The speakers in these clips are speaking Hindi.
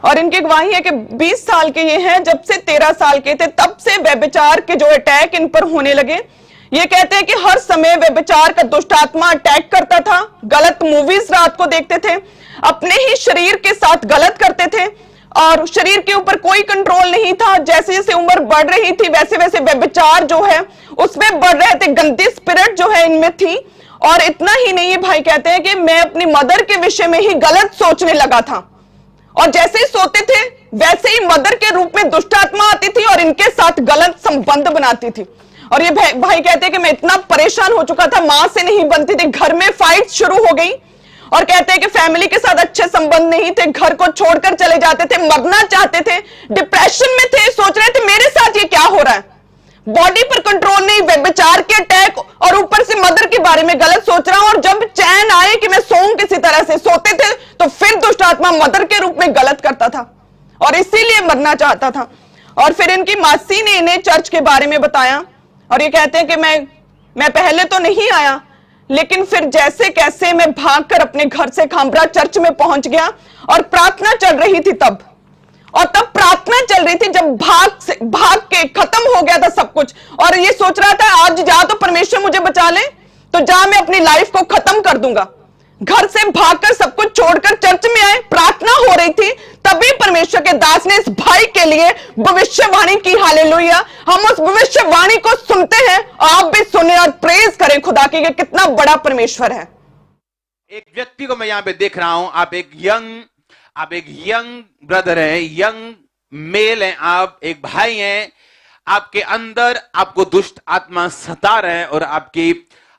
और इनकी गवाही है कि 20 साल के ये हैं, जब से 13 साल के थे तब से व्यभिचार के जो अटैक इन पर होने लगे। ये कहते हैं कि हर समय व्यभिचार का दुष्ट आत्मा अटैक करता था, गलत मूवीज रात को देखते थे, अपने ही शरीर के साथ गलत करते थे और शरीर के ऊपर कोई कंट्रोल नहीं था। जैसे जैसे उम्र बढ़ रही थी वैसे वैसे व्यभिचार जो है उसमें बढ़ रहे थे, गंदी स्पिरिट जो है इनमें थी। और इतना ही नहीं है, भाई कहते हैं कि मैं अपनी मदर के विषय में ही गलत सोचने लगा था और जैसे ही सोते थे वैसे ही मदर के रूप में दुष्ट आत्मा आती थी और इनके साथ गलत संबंध बनाती थी। और ये भाई कहते हैं कि मैं इतना परेशान हो चुका था, मां से नहीं बनती थी, घर में फाइट शुरू हो गई और कहते हैं कि फैमिली के साथ अच्छे संबंध नहीं थे, घर को छोड़कर चले जाते थे, मरना चाहते थे, डिप्रेशन में थे, सोच रहे थे मेरे साथ ये क्या हो रहा है, बॉडी पर कंट्रोल नहीं, व्यभिचार के अटैक और ऊपर से मदर के बारे में गलत सोच रहा हूं। और जब चैन आए कि मैं सोऊं किसी तरह से, सोते थे तो फिर दुष्ट आत्मा मदर के रूप में गलत करता था और इसीलिए मरना चाहता था। और फिर इनकी मासी ने इन्हें चर्च के बारे में बताया और ये कहते हैं कि मैं पहले तो नहीं आया, लेकिन फिर जैसे कैसे मैं भागकर अपने घर से खामरा चर्च में पहुंच गया और प्रार्थना चल रही थी तब प्रार्थना चल रही थी जब भाग के खत्म हो गया था सब कुछ। और ये सोच रहा था आज जा तो परमेश्वर मुझे बचा ले, तो जा मैं अपनी लाइफ को खत्म कर दूंगा। घर से भागकर सब कुछ छोड़कर चर्च में आए, प्रार्थना हो रही थी, तभी परमेश्वर के दास ने इस भाई के लिए भविष्यवाणी की। हालेलुया। हम उस भविष्यवाणी को सुनते हैं, आप भी सुने और प्रेज करें खुदा की, कितना बड़ा परमेश्वर है। एक व्यक्ति को मैं यहां पे देख रहा हूं, आप एक यंग ब्रदर हैं, यंग मेल हैं, आप एक भाई हैं, आपके अंदर आपको दुष्ट आत्मा सता रहे हैं और आपकी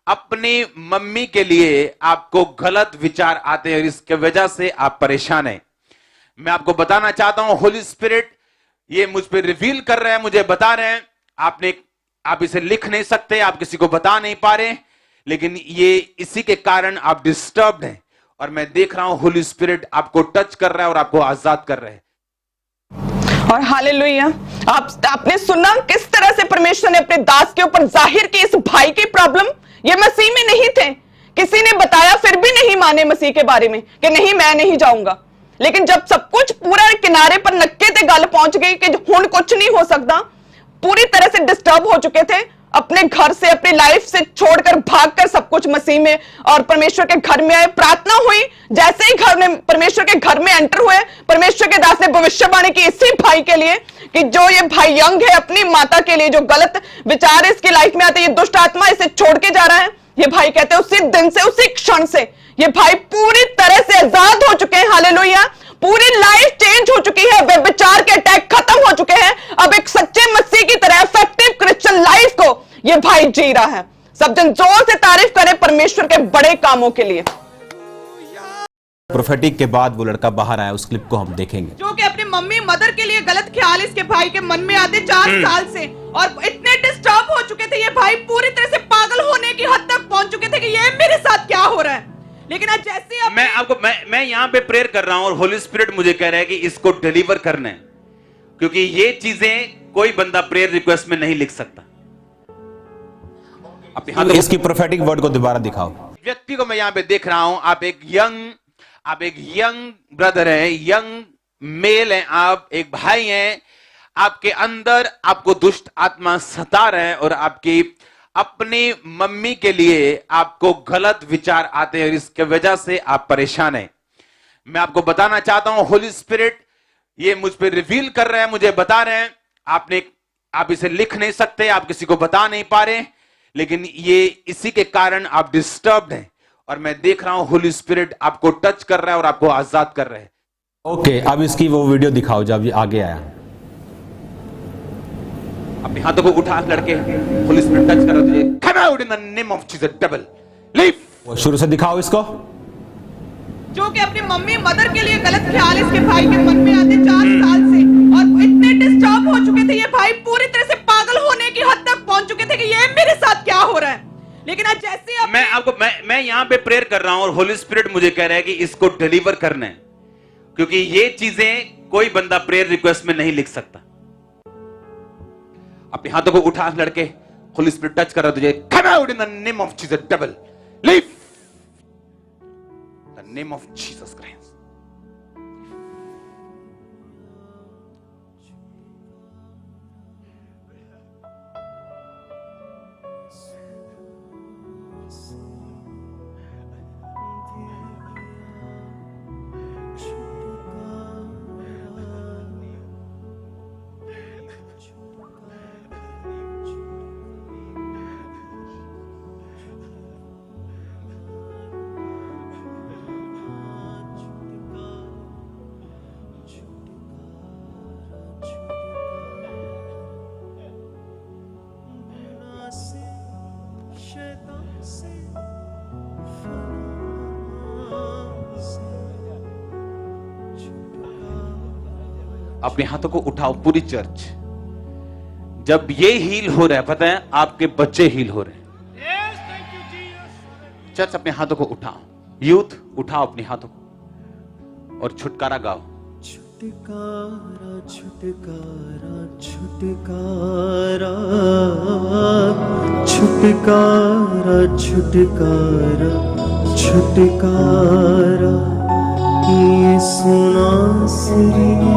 अपनी मम्मी के लिए आपको गलत विचार आते हैं और इसके वजह से आप परेशान हैं। मैं आपको बताना चाहता हूं, होली स्पिरिट ये मुझ पे रिवील कर रहे हैं, मुझे बता रहे हैं। आप इसे लिख नहीं सकते, आप किसी को बता नहीं पा रहे, लेकिन ये इसी के कारण आप डिस्टर्ब्ड हैं और मैं देख रहा हूं होली स्पिरिट आपको टच कर रहा है और आपको आजाद कर रहा है। और हालेलुया, आपने सुना किस तरह से परमेश्वर ने अपने दास के ऊपर जाहिर की। इस भाई की प्रॉब्लम, ये मसीह में नहीं थे, किसी ने बताया फिर भी नहीं माने मसीह के बारे में कि नहीं मैं नहीं जाऊंगा। लेकिन जब सब कुछ पूरा किनारे पर नक्के ते गल पहुंच गई कि हुण कुछ नहीं हो सकता, पूरी तरह से डिस्टर्ब हो चुके थे, अपने घर से अपनी लाइफ से छोड़कर भागकर सब कुछ मसीह में और परमेश्वर के घर में आए। प्रार्थना हुई, जैसे ही परमेश्वर के घर में एंटर हुए, परमेश्वर के दास ने भविष्यवाणी की इसी भाई के लिए कि जो ये भाई यंग है, अपनी माता के लिए जो गलत विचार इसकी लाइफ में आते, ये दुष्ट आत्मा इसे छोड़ के जा रहा है। ये भाई कहते हैं उसी दिन से, उसी क्षण से ये भाई पूरी तरह से आजाद हो चुके हैं। हालेलुया, पूरी लाइफ चेंज हो चुकी है, व्यभिचार के अटैक खत्म हो चुके हैं। अब एक सच्चे मसीह की तरह इफेक्टिव क्रिश्चियन लाइफ को ये भाई जी रहा है। सब जन जोर से तारीफ करें परमेश्वर के बड़े कामों के लिए। प्रोफेटिक के बाद वो लड़का बाहर आया, उस क्लिप को हम देखेंगे। जो कि अपनी मम्मी मदर के लिए गलत ख्याल इसके भाई के मन में आते 4 साल से और इतने डिस्टर्ब हो चुके थे, ये भाई पूरी तरह से पागल होने की हद तक पहुंच चुके थे कि ये मेरे साथ क्या हो रहा है। लेकिन आज जैसे मैं यहाँ पे प्रेयर कर रहा हूं और होली स्पिरिट मुझे कह रहा है कि इसको डिलीवर करना है, क्योंकि ये चीजें कोई बंदा प्रेयर रिक्वेस्ट में नहीं लिख सकता। इसकी प्रोफेटिक वर्ड को दोबारा दिखाओ। व्यक्ति को मैं यहाँ पे देख रहा हूं, आप एक यंग ब्रदर हैं, यंग मेल हैं, आप एक भाई हैं, आपके अंदर आपको दुष्ट आत्मा सता रहे हैं और आपकी अपनी मम्मी के लिए आपको गलत विचार आते हैं और इसके वजह से आप परेशान हैं। मैं आपको बताना चाहता हूं, होली स्पिरिट ये मुझ पे रिवील कर रहे हैं, मुझे बता रहे हैं। आप इसे लिख नहीं सकते, आप किसी को बता नहीं पा रहे, लेकिन ये इसी के कारण आप डिस्टर्ब्ड हैं और मैं देख रहा हूं होली स्पिरिट आपको टच कर रहा है और आपको आजाद कर रहा है। ओके, अब इसकी वो वीडियो दिखाओ जब ये आगे आया। अपने हाथों को उठा, लड़के होली स्पिरिट टच कर रहा है, come out in the name of Jesus devil, leave। वो शुरू से दिखाओ इसको। जो कि अपनी मम्मी मदर के लिए गलत ख्याल इसके भाई के मन में आते 4 साल से और इतने डिस्टर्ब हो चुके थे, ये भाई पूरी तरह से पागल होने की हद तक पहुंच चुके थे कि ये मेरे साथ क्या हो रहा है। लेकिन आज जैसे मैं यहाँ पे प्रेयर कर रहा हूं और होली स्पिरिट मुझे कह रहा है कि इसको डिलीवर करना है, क्योंकि ये चीजें कोई बंदा प्रेयर रिक्वेस्ट में नहीं लिख सकता। अपने हाथों को उठा, लड़के होली स्पिरिट टच कर रहा है तुझे, come out in the name of Jesus devil, leave the name of Jesus Christ। अपने हाथों को उठाओ पूरी चर्च। जब ये हील हो रहा है, पता है आपके बच्चे हील हो रहे हैं। चर्च अपने हाथों को उठाओ, यूथ उठाओ अपने हाथों को और छुटकारा गाओ। छुटकारा छुटकारा छुटकारा छुटकारा छुटकारा छुटकारा यीशु नासरी ने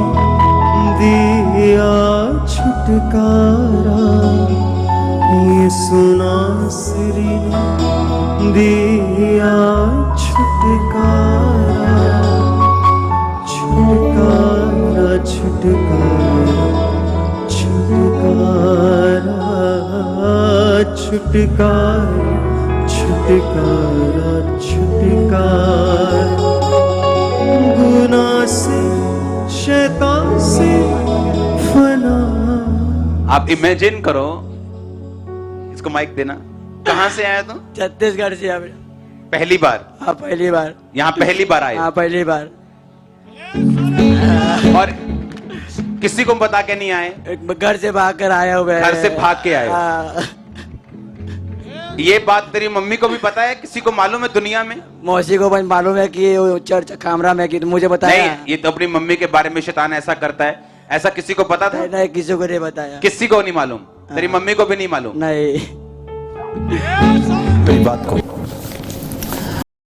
दिया छुटकारा, यीशु नासरी ने दिया छुटकारा। छुटकारा छुटकारा छुटकारा छुटकारा छुटकारा छुटकारा गुनाह से शैतान से फना। आप इमेजिन करो, इसको माइक देना। कहां से आया तुम? छत्तीसगढ़ से आप। पहली बार? हाँ पहली बार। यहाँ पहली बार आए? हाँ पहली बार। और किसी को बता के नहीं आए? एक घर से भाग कर आया हुआ है। घर से भाग के आए? हाँ। ये बात तेरी मम्मी को भी पता है? किसी को मालूम है दुनिया में? मौसी को बस मालूम है कि वो चर्च खामरा में, कि मुझे बताया नहीं, ये तो अपनी मम्मी के बारे में शैतान ऐसा करता है, ऐसा किसी को पता था? नहीं, किसी को नहीं बताया। किसी को नहीं मालूम? तेरी मम्मी को भी नहीं मालूम? नहीं। मेरी बात को